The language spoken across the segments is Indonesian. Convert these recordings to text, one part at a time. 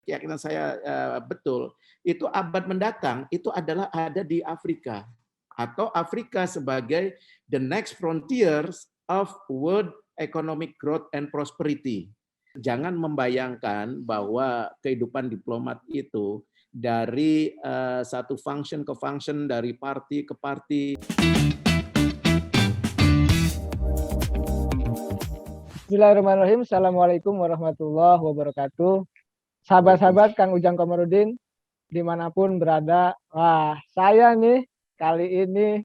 keyakinan saya betul, itu abad mendatang itu adalah ada di Afrika, atau Afrika sebagai the next frontiers of world economic growth and prosperity. Jangan membayangkan bahwa kehidupan diplomat itu dari satu function ke function, dari parti ke parti. Bismillahirrahmanirrahim. Assalamualaikum warahmatullahi wabarakatuh. Sahabat-sahabat Kang Ujang Komarudin, dimanapun berada. Wah, saya nih kali ini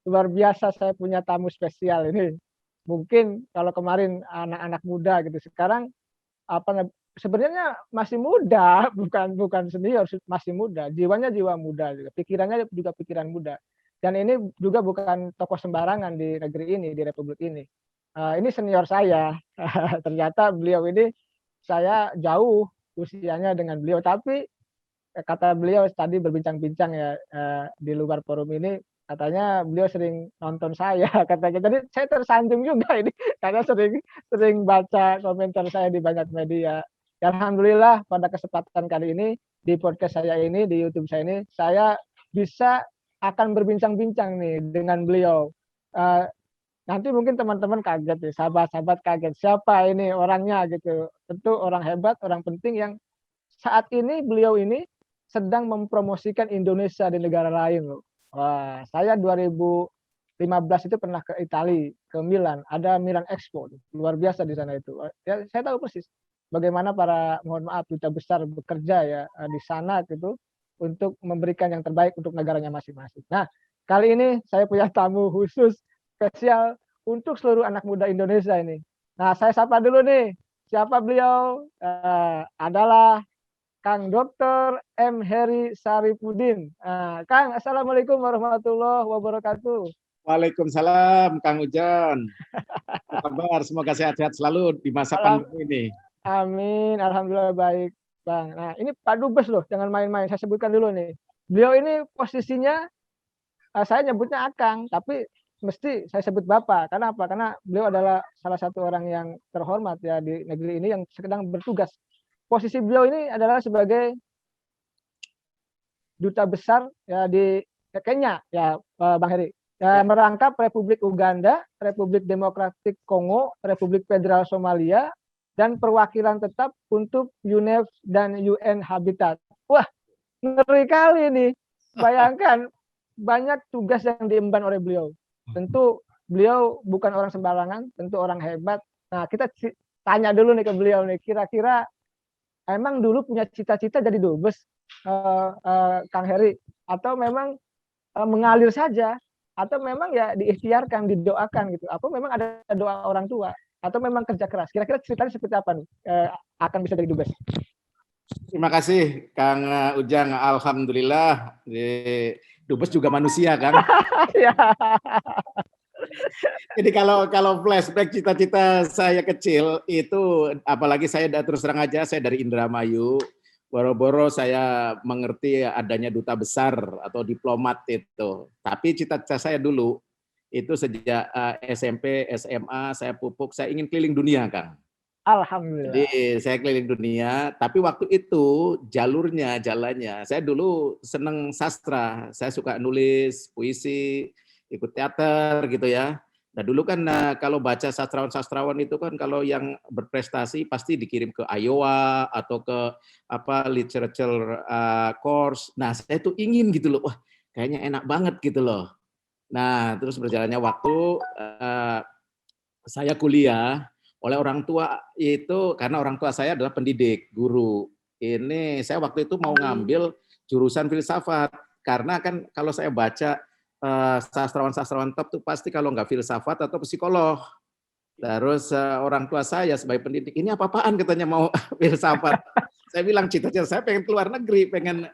luar biasa, saya punya tamu spesial ini. Mungkin kalau kemarin anak-anak muda gitu, sekarang sebenarnya masih muda, bukan senior, masih muda. Jiwanya jiwa muda juga, pikirannya juga pikiran muda. Dan ini juga bukan tokoh sembarangan di negeri ini, di republik ini. Ini senior saya. Ternyata beliau ini saya jauh usianya dengan beliau, tapi kata beliau tadi berbincang-bincang ya di luar forum ini, katanya beliau sering nonton saya katanya. Jadi saya tersanjung juga ini karena sering baca komentar saya di banyak media. Dan alhamdulillah pada kesempatan kali ini di podcast saya ini, di YouTube saya ini, saya bisa akan berbincang-bincang nih dengan beliau. Nanti mungkin teman-teman kaget nih, sahabat-sahabat kaget siapa ini orangnya gitu. Tentu orang hebat, orang penting yang saat ini beliau ini sedang mempromosikan Indonesia di negara lain loh. Wah, saya 2015 itu pernah ke Italia, ke Milan, ada Milan Expo, luar biasa di sana itu. Ya, saya tahu persis bagaimana para, mohon maaf, duta besar bekerja ya di sana gitu untuk memberikan yang terbaik untuk negaranya masing-masing. Nah, kali ini saya punya tamu khusus spesial untuk seluruh anak muda Indonesia ini. Nah, saya sapa dulu nih. Siapa beliau? Adalah Kang Dr. M. Heri Saripudin. Kang, Assalamualaikum warahmatullahi wabarakatuh. Waalaikumsalam, Kang Ujan. Apa kabar? Semoga sehat-sehat selalu di masa pandemi ini. Amin, alhamdulillah baik, Bang. Nah, ini Pak Dubes loh, jangan main-main. Saya sebutkan dulu nih. Beliau ini posisinya, saya nyebutnya Akang, tapi mesti saya sebut Bapak. Karena apa? Karena beliau adalah salah satu orang yang terhormat ya di negeri ini yang sedang bertugas. Posisi beliau ini adalah sebagai duta besar ya di Kenya ya, Bang Heri. Ya, merangkap Republik Uganda, Republik Demokratik Kongo, Republik Federal Somalia, dan perwakilan tetap untuk UNEP dan UN Habitat. Wah, ngeri kali ini. Bayangkan banyak tugas yang diemban oleh beliau. Tentu beliau bukan orang sembarangan, tentu orang hebat. Nah, kita tanya dulu nih ke beliau nih, kira-kira emang dulu punya cita-cita jadi dubes, Kang Heri, atau memang mengalir saja, atau memang ya diikhtiarkan, didoakan gitu, atau memang ada doa orang tua, atau memang kerja keras. Kira-kira ceritanya seperti apa nih akan bisa jadi dubes? Terima kasih, Kang Ujang. Alhamdulillah, dubes juga manusia, Kang. Jadi kalau flashback cita-cita saya kecil itu, apalagi saya terus terang aja, saya dari Indramayu, boro-boro saya mengerti adanya duta besar atau diplomat itu. Tapi cita-cita saya dulu itu sejak SMP, SMA, saya pupuk, saya ingin keliling dunia, Kang. Alhamdulillah. Jadi saya keliling dunia, tapi waktu itu jalannya, saya dulu seneng sastra, saya suka nulis puisi, ikut teater gitu ya. Nah dulu kan kalau baca sastrawan-sastrawan itu kan kalau yang berprestasi pasti dikirim ke Iowa atau ke literature course. Nah saya tuh ingin gitu loh, wah kayaknya enak banget gitu loh. Nah terus berjalannya waktu saya kuliah oleh orang tua itu, karena orang tua saya adalah pendidik, guru. Ini saya waktu itu mau ngambil jurusan filsafat, karena kan kalau saya baca sastrawan-sastrawan top tuh pasti kalau nggak filsafat atau psikolog. Terus orang tua saya sebagai pendidik, ini apa-apaan katanya mau filsafat. Saya bilang cita-cita saya pengen keluar negeri, pengen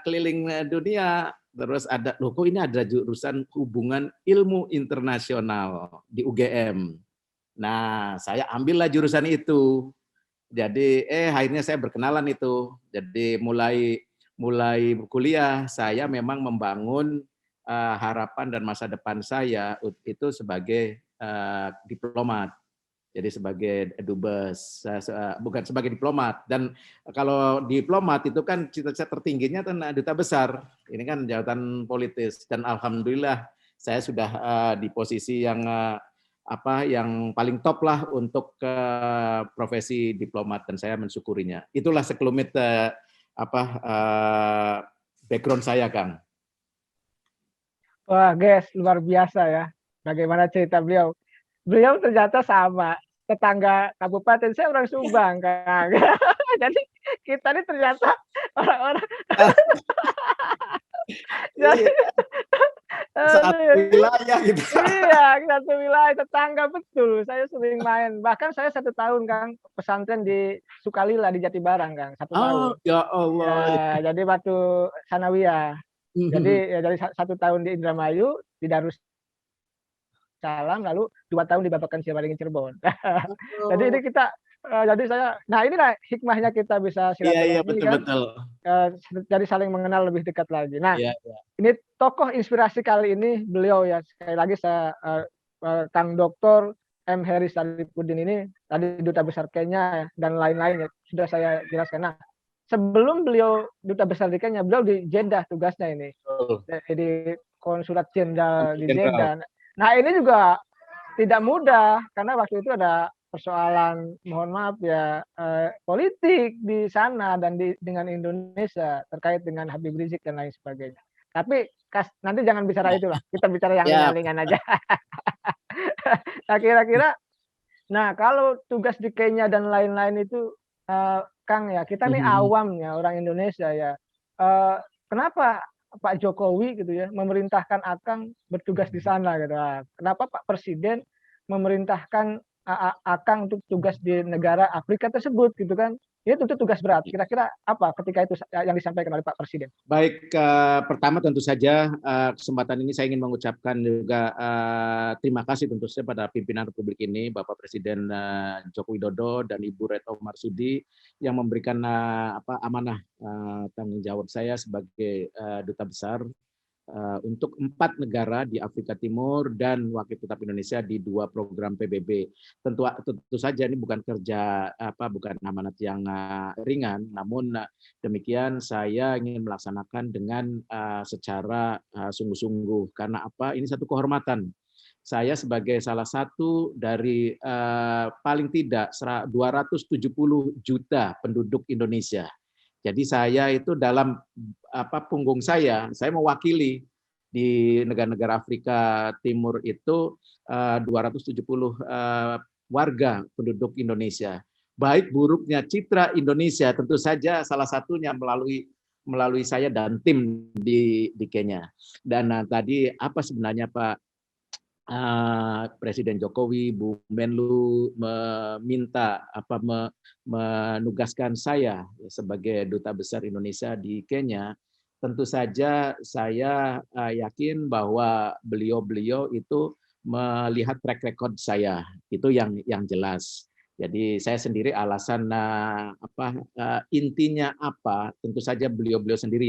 keliling dunia. Terus ada, loh kok ini ada jurusan hubungan ilmu internasional di UGM. Nah, saya ambillah jurusan itu. Jadi akhirnya saya berkenalan itu. Jadi mulai kuliah saya memang membangun harapan dan masa depan saya itu sebagai diplomat. Jadi sebagai dubes, bukan sebagai diplomat. Dan kalau diplomat itu kan cita-cita tertingginya kan duta besar. Ini kan jabatan politis. Dan alhamdulillah saya sudah di posisi yang yang paling top lah untuk profesi diplomat, dan saya mensyukurinya. Itulah sekelumit background saya, Kang. Wah, guys, luar biasa ya. Bagaimana cerita beliau? Beliau ternyata sama tetangga kabupaten, saya orang Subang, Kang. Jadi kita ini ternyata orang-orang jadi Satu wilayah gitu. Iya, satu wilayah tetangga, betul. Saya sering main. Bahkan saya 1 tahun, Kang, pesantren di Sukalila di Jatibarang, Kang, 1 tahun. Oh, ya Allah. Ya, jadi waktu sanawiyah. Jadi ya dari 1 tahun di Indramayu, di Darussalam, lalu 2 tahun di Babakan Ciabaringin Cirebon. Jadi ini kita jadi saya, nah inilah hikmahnya kita bisa Iya, silaturahmi kan, betul-betul. jadi saling mengenal lebih dekat lagi. Nah, Iya. ini tokoh inspirasi kali ini beliau ya, sekali lagi saya Kang Dr. M. Heri Sarifudin ini tadi duta besar Kenya dan lain-lain ya, sudah saya jelaskan. Nah, sebelum beliau duta besar di Kenya, beliau di Jeddah tugasnya ini. Di konsulat jenderal di Jeddah. Nah, ini juga tidak mudah karena waktu itu ada persoalan, mohon maaf ya, politik di sana dan dengan Indonesia terkait dengan Habib Rizik dan lain sebagainya. Tapi nanti jangan bicara itulah, kita bicara yang ringan-ringan aja. Nah, kira-kira, nah kalau tugas di Kenya dan lain-lain itu, Kang ya, kita nih awamnya orang Indonesia ya, kenapa Pak Jokowi gitu ya memerintahkan Akang bertugas di sana gitu. Kenapa Pak Presiden memerintahkan Akang untuk tugas di negara Afrika tersebut gitu kan? Ini tentu tugas berat. Kira-kira apa ketika itu yang disampaikan oleh Pak Presiden? Baik, pertama tentu saja kesempatan ini saya ingin mengucapkan juga terima kasih tentu saja pada pimpinan Republik ini, Bapak Presiden Joko Widodo dan Ibu Retno Marsudi yang memberikan amanah tanggung jawab saya sebagai duta besar untuk 4 negara di Afrika Timur dan wakil tetap Indonesia di 2 program PBB. Tentu saja ini bukan kerja bukan amanat yang ringan, namun demikian saya ingin melaksanakan dengan secara sungguh-sungguh. Karena apa? Ini satu kehormatan. Saya sebagai salah satu dari paling tidak 270 juta penduduk Indonesia. Jadi saya itu dalam punggung saya mewakili di negara-negara Afrika Timur itu 270 warga penduduk Indonesia. Baik buruknya citra Indonesia tentu saja salah satunya melalui saya dan tim di Kenya. Dan tadi apa sebenarnya Pak Presiden Jokowi, Bu Menlu meminta menugaskan saya sebagai duta besar Indonesia di Kenya. Tentu saja saya yakin bahwa beliau itu melihat track record saya, itu yang jelas. Jadi saya sendiri alasan intinya apa, tentu saja beliau sendiri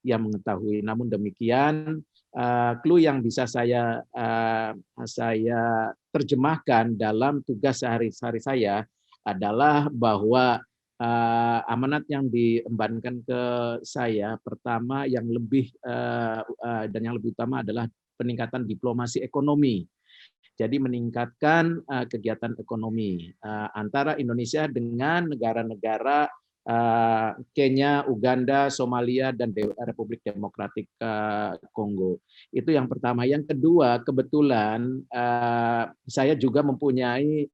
yang mengetahui. Namun demikian clue yang bisa saya terjemahkan dalam tugas sehari-hari saya adalah bahwa amanat yang diembankan ke saya pertama yang lebih dan yang lebih utama adalah peningkatan diplomasi ekonomi. Jadi meningkatkan kegiatan ekonomi antara Indonesia dengan negara-negara Kenya, Uganda, Somalia, dan Republik Demokratik Kongo. Itu yang pertama. Yang kedua, kebetulan saya juga mempunyai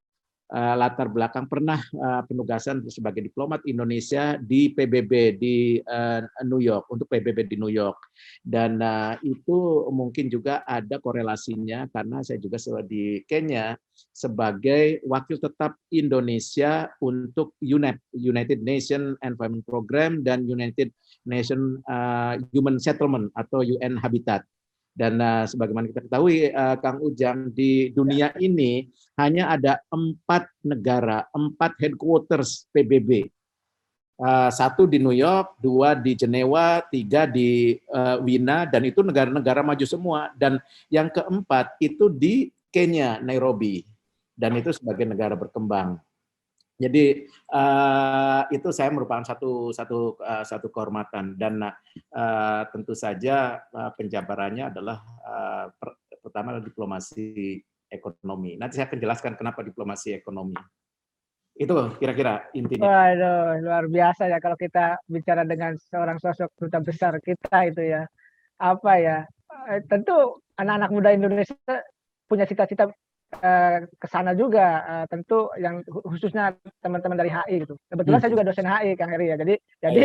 latar belakang pernah penugasan sebagai diplomat Indonesia di PBB di New York, untuk PBB di New York. Dan itu mungkin juga ada korelasinya karena saya juga di Kenya sebagai wakil tetap Indonesia untuk United Nations Environment Program dan United Nations Human Settlement atau UN Habitat. Dan sebagaimana kita ketahui, Kang Ujang, di dunia ini hanya ada 4 negara, 4 headquarters PBB. 1 di New York, 2 di Jenewa, 3 di Wina, dan itu negara-negara maju semua. Dan yang keempat itu di Kenya, Nairobi. dan itu sebagai negara berkembang. Jadi itu saya merupakan satu kehormatan, dan tentu saja penjabarannya adalah pertama diplomasi ekonomi. Nanti saya akan jelaskan kenapa diplomasi ekonomi. Itu kira-kira intinya. Waduh, luar biasa ya kalau kita bicara dengan seorang sosok duta besar kita itu ya. Apa ya? Tentu anak-anak muda Indonesia punya cita-cita ke sana juga, tentu yang khususnya teman-teman dari HI gitu. Kebetulan saya juga dosen HI, Kang Heri ya. Jadi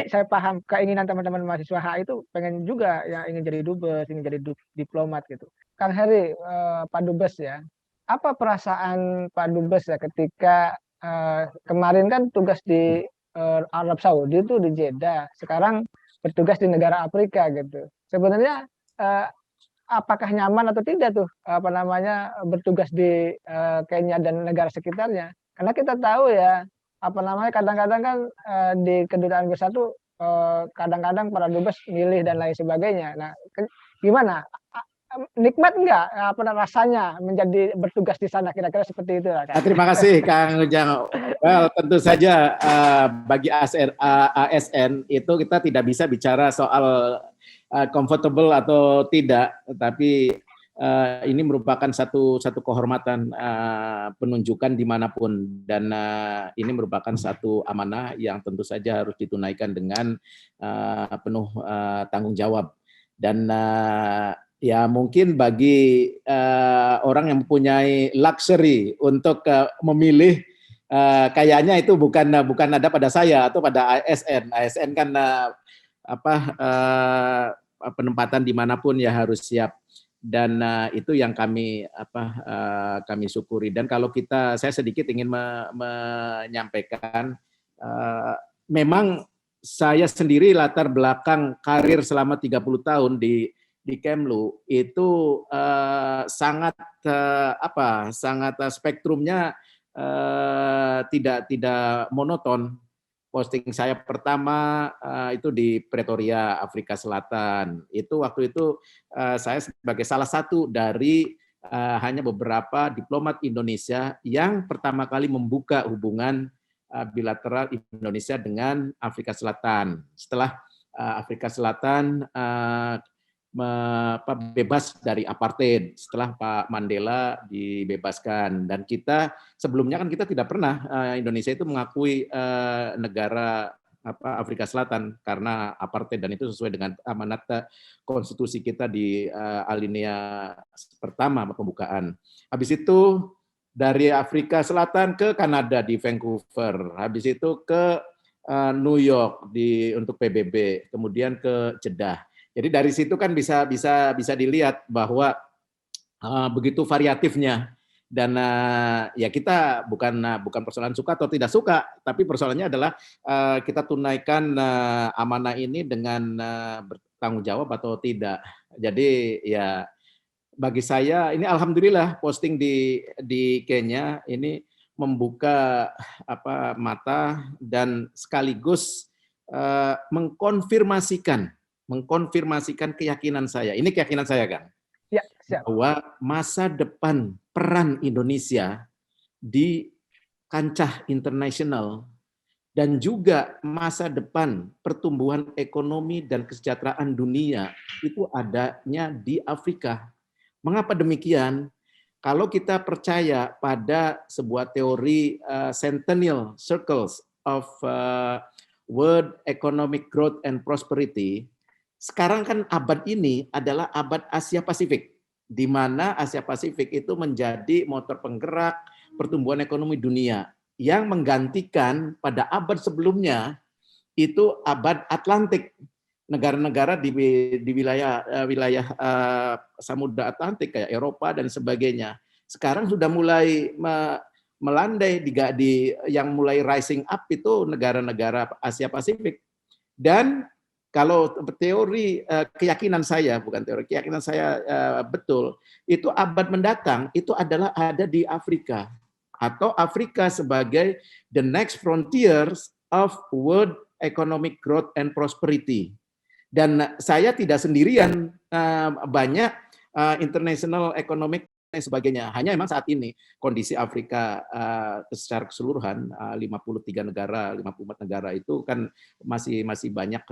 saya paham keinginan teman-teman mahasiswa HI itu pengen juga yang ingin jadi dubes, ingin jadi diplomat gitu. Kang Heri, Pak Dubes ya, apa perasaan Pak Dubes ya ketika kemarin kan tugas di Arab Saudi itu di Jeddah, sekarang bertugas di negara Afrika gitu. Sebenarnya apakah nyaman atau tidak tuh apa namanya bertugas di Kenya dan negara sekitarnya? Karena kita tahu ya apa namanya kadang-kadang kan di kedutaan besar tuh kadang-kadang para dubes milih dan lain sebagainya. Nah, gimana? Nikmat enggak apa rasanya menjadi bertugas di sana, kira-kira seperti itu lah, Kak. Terima kasih Kang Ujang. Well, tentu saja bagi ASN itu kita tidak bisa bicara soal comfortable atau tidak, tapi ini merupakan satu kehormatan penunjukan dimanapun, dan ini merupakan satu amanah yang tentu saja harus ditunaikan dengan penuh tanggung jawab. Dan ya mungkin bagi orang yang mempunyai luxury untuk memilih, kayaknya itu bukan ada pada saya atau pada ASN. ASN kan penempatan dimanapun ya harus siap, dan itu yang kami kami syukuri. Dan kalau saya sedikit ingin menyampaikan, memang saya sendiri latar belakang karir selama 30 tahun di Kemlu itu sangat spektrumnya tidak monoton. Posting saya pertama itu di Pretoria, Afrika Selatan. Itu waktu itu saya sebagai salah satu dari hanya beberapa diplomat Indonesia yang pertama kali membuka hubungan bilateral Indonesia dengan Afrika Selatan. Setelah Afrika Selatan bebas dari apartheid setelah Pak Mandela dibebaskan, dan kita sebelumnya kan kita tidak pernah Indonesia itu mengakui negara Afrika Selatan karena apartheid, dan itu sesuai dengan amanat konstitusi kita di alinea pertama pembukaan. Habis itu dari Afrika Selatan ke Kanada di Vancouver, habis itu ke New York untuk PBB, kemudian ke Jeddah. Jadi dari situ kan bisa dilihat bahwa begitu variatifnya, dan ya kita bukan persoalan suka atau tidak suka, tapi persoalannya adalah kita tunaikan amanah ini dengan bertanggung jawab atau tidak. Jadi ya bagi saya ini alhamdulillah posting di Kenya ini membuka mata dan sekaligus mengkonfirmasikan keyakinan saya. Ini keyakinan saya, Kang. Ya, siap. Bahwa masa depan peran Indonesia di kancah internasional dan juga masa depan pertumbuhan ekonomi dan kesejahteraan dunia itu adanya di Afrika. Mengapa demikian? Kalau kita percaya pada sebuah teori Centennial Circles of World Economic Growth and Prosperity, sekarang kan abad ini adalah abad Asia Pasifik, di mana Asia Pasifik itu menjadi motor penggerak pertumbuhan ekonomi dunia, yang menggantikan pada abad sebelumnya itu abad Atlantik, negara-negara di wilayah Samudra Atlantik kayak Eropa dan sebagainya. Sekarang sudah mulai melandai yang mulai rising up itu negara-negara Asia Pasifik. Dan kalau teori keyakinan saya, bukan teori keyakinan saya betul, itu abad mendatang itu adalah ada di Afrika, atau Afrika sebagai the next frontiers of world economic growth and prosperity. Dan saya tidak sendirian, banyak international economic lain sebagainya. Hanya memang saat ini kondisi Afrika secara keseluruhan 53 negara, 54 negara itu kan masih banyak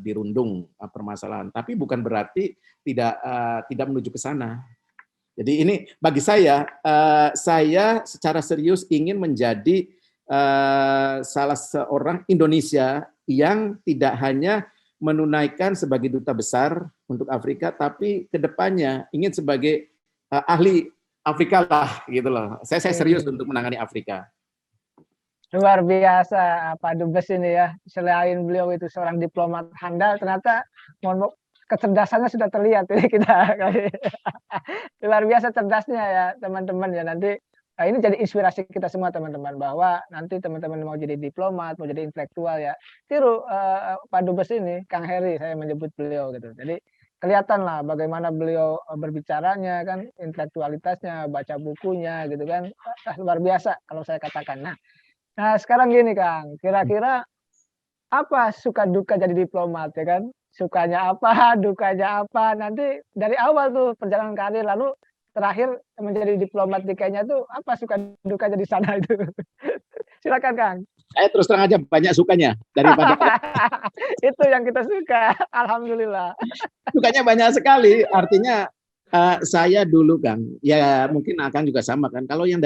dirundung permasalahan. Tapi bukan berarti tidak menuju ke sana. Jadi ini bagi saya secara serius ingin menjadi salah seorang Indonesia yang tidak hanya menunaikan sebagai duta besar untuk Afrika, tapi kedepannya ingin sebagai ahli Afrika lah, gitu loh. Saya serius untuk menangani Afrika. Luar biasa Pak Dubes ini ya. Selain beliau itu seorang diplomat handal, ternyata kecerdasannya sudah terlihat ini kita. Luar biasa cerdasnya ya teman-teman ya. Nanti ini jadi inspirasi kita semua teman-teman, bahwa nanti teman-teman mau jadi diplomat, mau jadi intelektual ya, tiru Pak Dubes ini, Kang Heri saya menyebut beliau gitu. Jadi kelihatan lah bagaimana beliau berbicaranya kan, intelektualitasnya, baca bukunya gitu kan, luar biasa kalau saya katakan. Nah sekarang gini Kang, kira-kira apa suka duka jadi diplomat ya kan? Sukanya apa, dukanya apa? Nanti dari awal tuh perjalanan karir, lalu terakhir menjadi diplomat di Kenya tuh apa suka dukanya di sana itu? Silakan Kang. Saya terus terang aja banyak sukanya daripada Itu yang kita suka. Alhamdulillah. sukanya banyak sekali. Artinya saya dulu Kang, ya mungkin akan juga sama kan. Kalau yang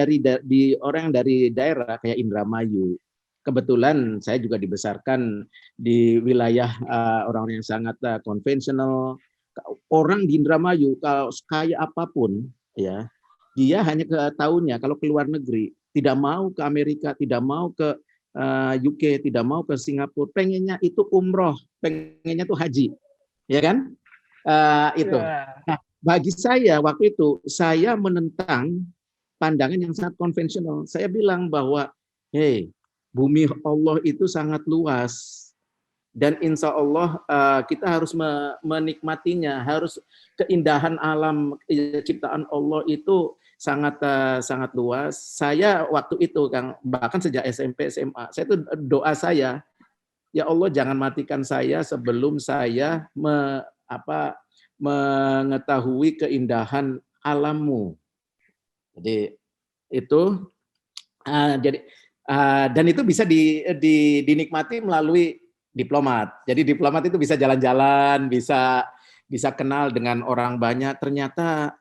orang yang dari daerah kayak Indramayu, kebetulan saya juga dibesarkan di wilayah orang-orang yang sangat konvensional. Orang di Indramayu kalau kaya apapun ya, dia hanya tahunya kalau ke luar negeri, tidak mau ke Amerika, tidak mau ke UK, tidak mau ke Singapura, pengennya itu umroh, pengennya itu haji, ya kan? Itu. Nah, bagi saya waktu itu saya menentang pandangan yang sangat konvensional. Saya bilang bahwa, hey, bumi Allah itu sangat luas. Dan insya Allah kita harus menikmatinya, harus keindahan alam ciptaan Allah itu sangat luas. Saya waktu itu Kang, bahkan sejak SMP SMA, saya itu doa saya, ya Allah jangan matikan saya sebelum saya mengetahui keindahan alammu. Jadi itu dan itu bisa dinikmati melalui diplomat. Jadi diplomat itu bisa jalan-jalan, bisa kenal dengan orang banyak. Ternyata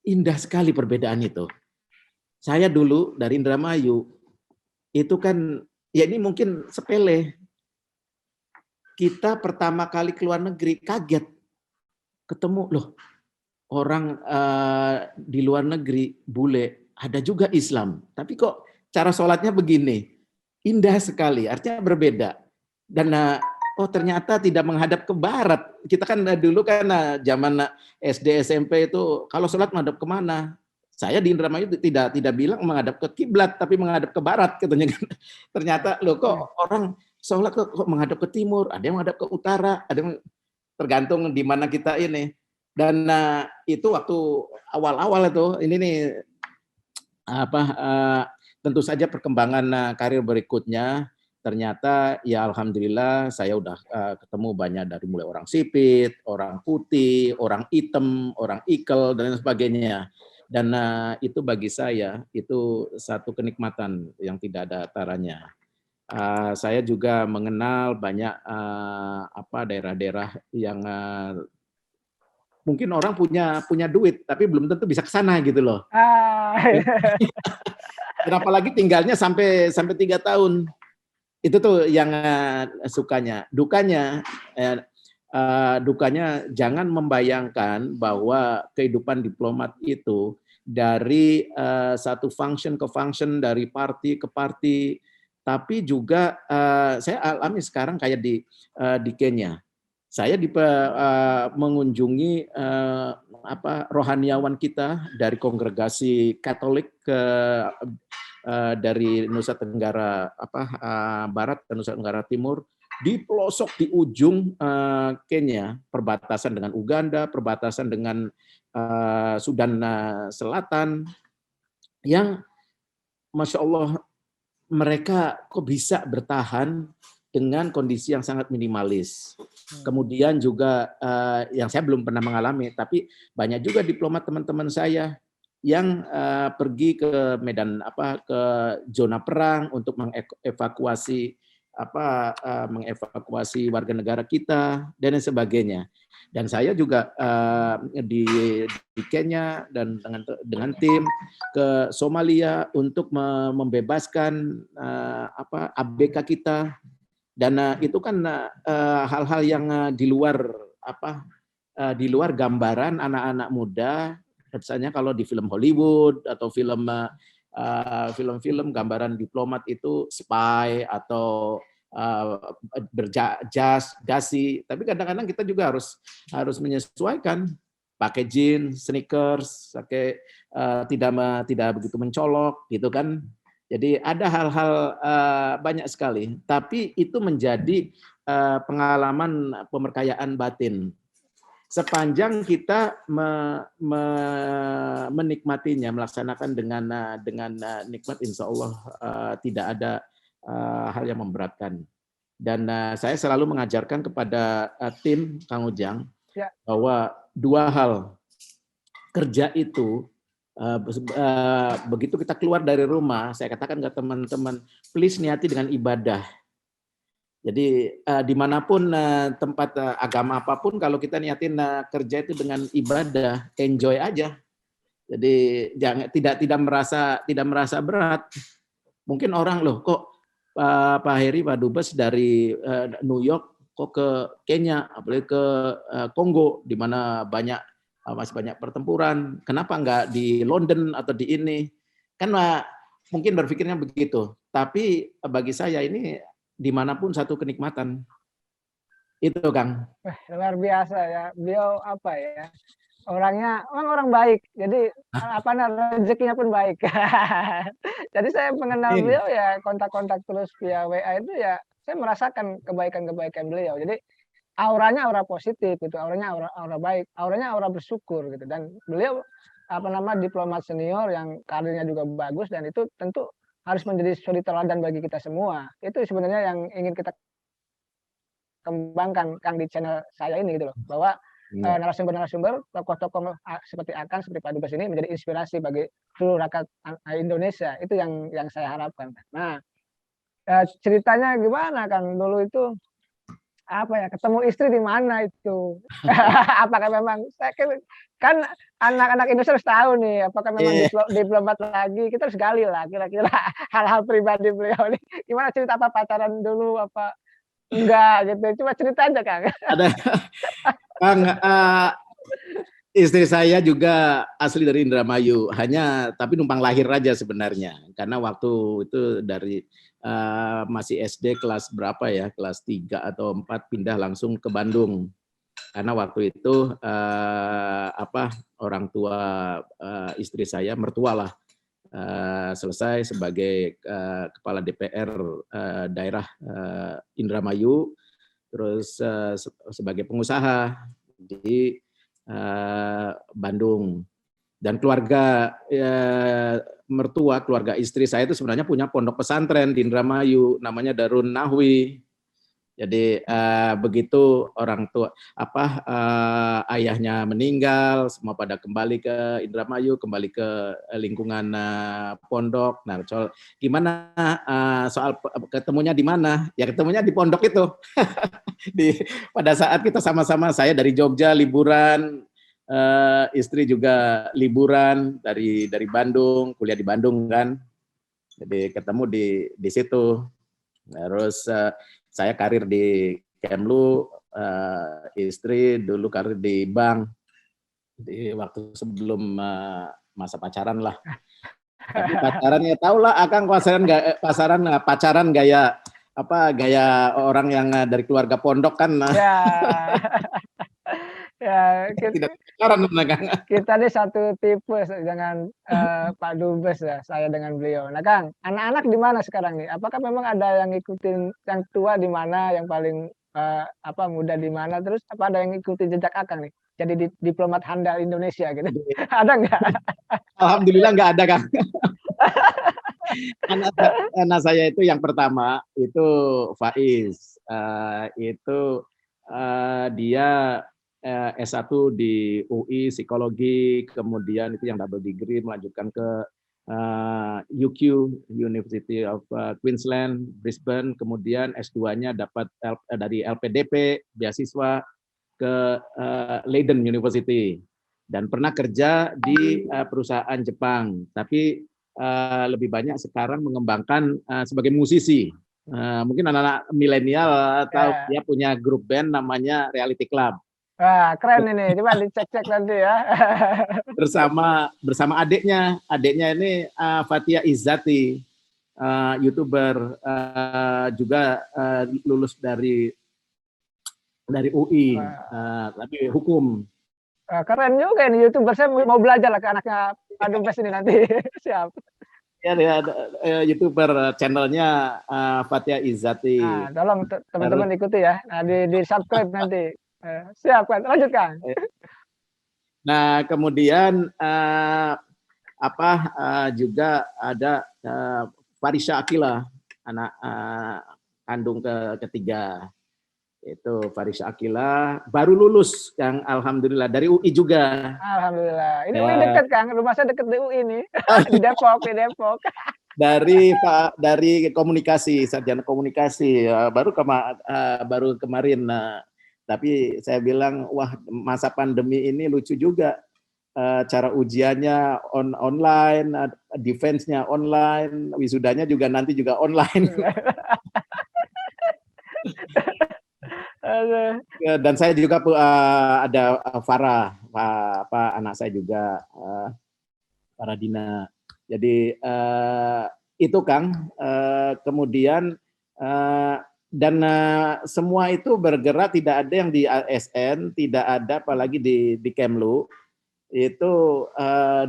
indah sekali perbedaan itu. Saya dulu dari Indramayu itu kan ya ini mungkin sepele. Kita pertama kali keluar negeri kaget ketemu loh orang di luar negeri bule, ada juga Islam, tapi kok cara sholatnya begini. Indah sekali, artinya berbeda. Dan ternyata tidak menghadap ke barat. Kita kan dulu kan zaman SD SMP itu kalau sholat menghadap kemana? Saya di Indramayu tidak bilang menghadap ke kiblat, tapi menghadap ke barat katanya. Ternyata loh kok orang sholat kok menghadap ke timur, ada yang menghadap ke utara, ada yang tergantung di mana kita ini. Dan itu waktu awal-awal itu ini nih tentu saja perkembangan karir berikutnya ternyata ya alhamdulillah saya udah ketemu banyak dari mulai orang sipit, orang putih, orang hitam, orang ikel dan sebagainya. Dan itu bagi saya itu satu kenikmatan yang tidak ada taranya. Saya juga mengenal banyak daerah-daerah yang mungkin orang punya duit tapi belum tentu bisa ke sana gitu loh. Dan apalagi tinggalnya sampai 3 tahun. Itu tuh yang sukanya. Dukanya jangan membayangkan bahwa kehidupan diplomat itu dari satu function ke function, dari party ke party, tapi juga saya alami sekarang kayak di Kenya. Saya mengunjungi rohaniawan kita dari kongregasi Katolik dari Nusa Tenggara Barat ke Nusa Tenggara Timur, di pelosok di ujung Kenya, perbatasan dengan Uganda, perbatasan dengan Sudan Selatan, yang Masya Allah mereka kok bisa bertahan dengan kondisi yang sangat minimalis. Kemudian juga yang saya belum pernah mengalami, tapi banyak juga diplomat teman-teman saya yang pergi ke medan ke zona perang untuk mengevakuasi warga negara kita dan lain sebagainya. Dan saya juga di Kenya dan dengan tim ke Somalia untuk membebaskan ABK kita. Dan itu kan hal-hal yang di luar gambaran anak-anak muda. Misalnya kalau di film Hollywood atau film-film gambaran diplomat itu spy atau berjasi. Tapi kadang-kadang kita juga harus menyesuaikan, pakai jeans, sneakers, pakai tidak begitu mencolok, gitu kan. Jadi ada hal-hal banyak sekali, tapi itu menjadi pengalaman pemerkayaan batin. Sepanjang kita menikmatinya, melaksanakan dengan nikmat, insya Allah tidak ada hal yang memberatkan. Dan saya selalu mengajarkan kepada tim Kang Ujang bahwa dua hal, kerja itu begitu kita keluar dari rumah, saya katakan ke teman-teman, please niati dengan ibadah. Jadi dimanapun tempat agama apapun, kalau kita niatin kerja itu dengan ibadah, enjoy aja. Jadi tidak merasa berat. Mungkin orang loh kok Pak Heri, Pak Dubes dari New York kok ke Kenya, apalagi ke Kongo, di mana masih banyak pertempuran. Kenapa nggak di London atau di ini? Kan mungkin berpikirnya begitu. Tapi bagi saya ini dimanapun satu kenikmatan. Itu Kang. Luar biasa ya. Beliau orangnya orang baik. Jadi rezekinya pun baik. Jadi saya mengenal beliau ya kontak-kontak terus via WA itu ya saya merasakan kebaikan-kebaikan beliau. Jadi auranya aura positif gitu, auranya aura baik, auranya aura bersyukur gitu. Dan beliau diplomat senior yang karirnya juga bagus dan itu tentu harus menjadi suri teladan bagi kita semua. Itu sebenarnya yang ingin kita kembangkan Kang di channel saya ini gitu loh, bahwa narasumber-narasumber, tokoh-tokoh seperti Akang, seperti Pak Dubes ini menjadi inspirasi bagi seluruh rakyat Indonesia. Itu yang saya harapkan. Nah, ceritanya gimana Kang dulu itu ketemu istri di mana itu? Apakah memang kan anak-anak Indonesia harus tahu nih, apakah memang diplomat lagi? Kita harus gali lah kira-kira hal-hal pribadi beliau nih. Gimana cerita pacaran dulu enggak gitu? Coba cerita aja Kang. Ada Kang, istri saya juga asli dari Indramayu, tapi numpang lahir aja sebenarnya. Karena waktu itu dari masih SD kelas berapa ya, kelas 3 atau 4 pindah langsung ke Bandung. Karena waktu itu orang tua istri saya, mertua lah, selesai sebagai kepala DPR daerah Indramayu, terus sebagai pengusaha di Bandung. Dan keluarga mertua, keluarga istri saya itu sebenarnya punya pondok pesantren di Indramayu, namanya Darun Nahwi. Jadi begitu orang tua ayahnya meninggal, semua pada kembali ke Indramayu, kembali ke lingkungan pondok. Nah, gimana soal ketemunya di mana? Ya ketemunya di pondok itu. Pada saat kita sama-sama, saya dari Jogja liburan, istri juga liburan dari Bandung, kuliah di Bandung kan. Jadi ketemu di situ. Terus saya karir di Kemlu, istri dulu karir di bank. Di waktu sebelum masa pacaran lah. Tapi pacaran ya tau lah, Akang pacaran gaya orang yang dari keluarga pondok kan. Ya. Ya, kita nih satu tipe dengan Pak Dubes ya, saya dengan beliau. Nah Kang, anak-anak di mana sekarang nih? Apakah memang ada yang ngikutin yang tua di mana, yang paling muda di mana? Terus apa ada yang ngikutin jejak Akang nih? Jadi diplomat handal Indonesia gitu. Ada nggak? Alhamdulillah nggak ada Kang. Anak saya itu yang pertama itu Faiz, itu dia S1 di UI psikologi, kemudian itu yang double degree melanjutkan ke UQ University of Queensland, Brisbane, kemudian S2-nya dapat dari LPDP beasiswa ke Leiden University dan pernah kerja di perusahaan Jepang, tapi lebih banyak sekarang mengembangkan sebagai musisi. Mungkin anak-anak milenial atau dia punya grup band namanya Reality Club. Wah, keren ini. Coba dicek-cek nanti ya. Bersama adiknya ini Fathia Izzati, YouTuber, juga lulus dari UI, tapi hukum. Keren juga ini YouTuber. Saya mau belajar lah ke anaknya Adumbes ini nanti. Siap. Ya, YouTuber channelnya Fathia Izzati. Nah, tolong teman-teman ikuti ya. Nah, di subscribe nanti. Siap kan? Lanjutkan. Nah, kemudian juga ada Farisha Akila, anak kandung ketiga. Itu Farisha Akila baru lulus, Kang, alhamdulillah dari UI juga. Alhamdulillah. Ini UI dekat, Kang. Rumah saya dekat di UI ini. Di Depok. Dari komunikasi, sarjana komunikasi, baru kemarin. Tapi saya bilang, wah, masa pandemi ini lucu juga. Cara ujiannya online, defense-nya online, wisudanya juga nanti juga online. Dan saya juga ada Farah, anak saya juga, Farah Dina. Jadi itu, Kang. Kemudian dan semua itu bergerak, tidak ada yang di ASN, tidak ada apalagi di Kemlu, itu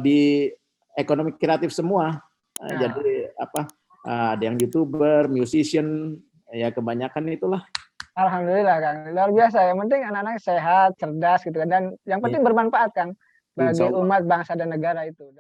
di ekonomi kreatif semua. Jadi ada yang YouTuber, musician, ya kebanyakan itulah. Alhamdulillah, Kang. Luar biasa. Yang penting anak-anak sehat, cerdas gitu kan. Dan yang penting bermanfaat, Kang, bagi umat, bangsa dan negara itu.